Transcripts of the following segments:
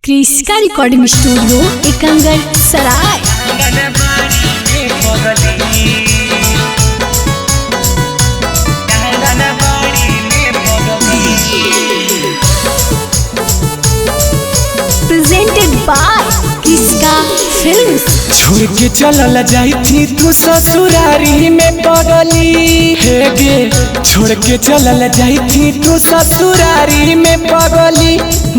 क्रिस्का recording studio Ekangar Sarai. Presented by Kriska films. छोड़ के चलल जाई थी तू ससुरारी में पगली हे गे, छोड़ के चलल जाई थी तू ससुरारी में पगली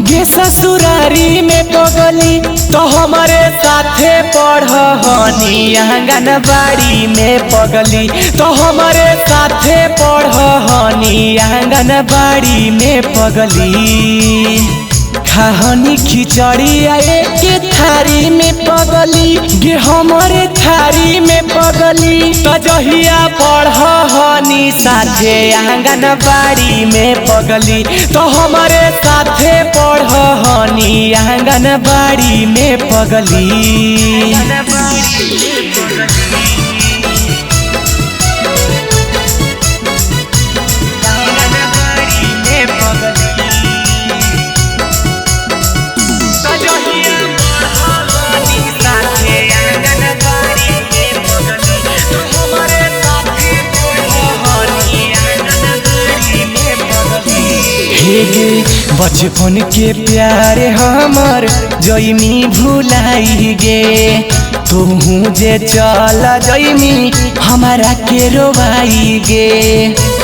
गे, ससुरारी में पगली तो हमारे साथे पढ़नी आंगनबाड़ी में पगली, तो हमारे साथे पढ़नी आंगनबाड़ी में पगली। खाहनी खिचड़ी आए के थारी में पगली गे, हमारे थारी में पगली तो जहिया पढ़नी साथे आंगनबाड़ी में पगली, तो हमारे साथे पढ़नी आंगनबाड़ी में पगली। बचपन के प्यारे हमर जइमी भुलाई गे, तू जे चल जइमी हमारा के रोवाई गे,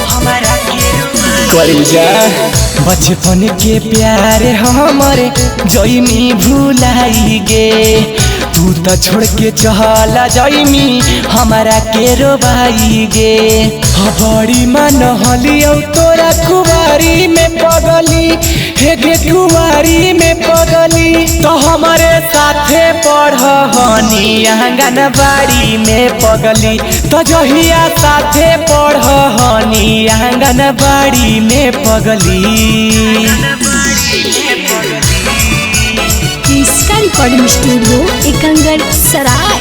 हमारा के जा। बचपन के प्यारे हमर जइमी भुलाई गे, तू तो छोड़ के चल जइमी हमारा के रोवाई गे। बड़ी मनहली तोरा कुवारी में पगली हे गे, कुवारी में पगली तो हमारे साथे पढ़नी आंगनबाड़ी में पगली, तो जहिया साथे पढ़नी आंगनबाड़ी में पगली। क्रिस्का रिकॉर्डिंग स्टूडियो एकंगर सराय।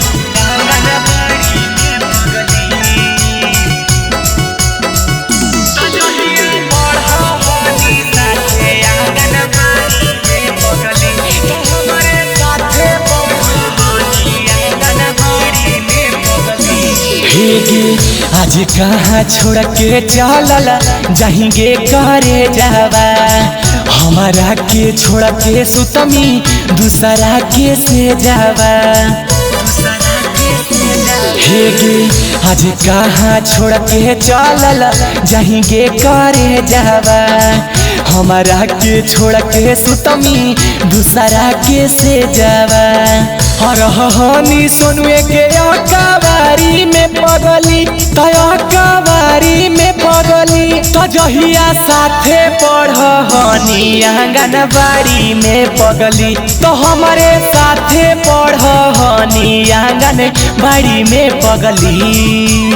आज कहाँ छोड़ के चलल जाएंगे करे जावा, हमारा के छोड़ के सुतमी दूसरा के से जावा हे गे। आज कहाँ छोड़ के चलल जाएंगे करे जावा, हमारा के छोड़ के सुतमी दूसरा के से जावा। हरहनी सोनुए के अकबारी में पगली, तो अकबारी में पगली तो जहिया साथे पढ़नी आंगनबाड़ी में पगली, तो हमारे साथे पढ़नी आंगनबाड़ी में पगली।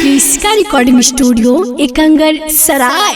क्रिस्का रिकॉर्डिंग स्टूडियो एकंगर सराय।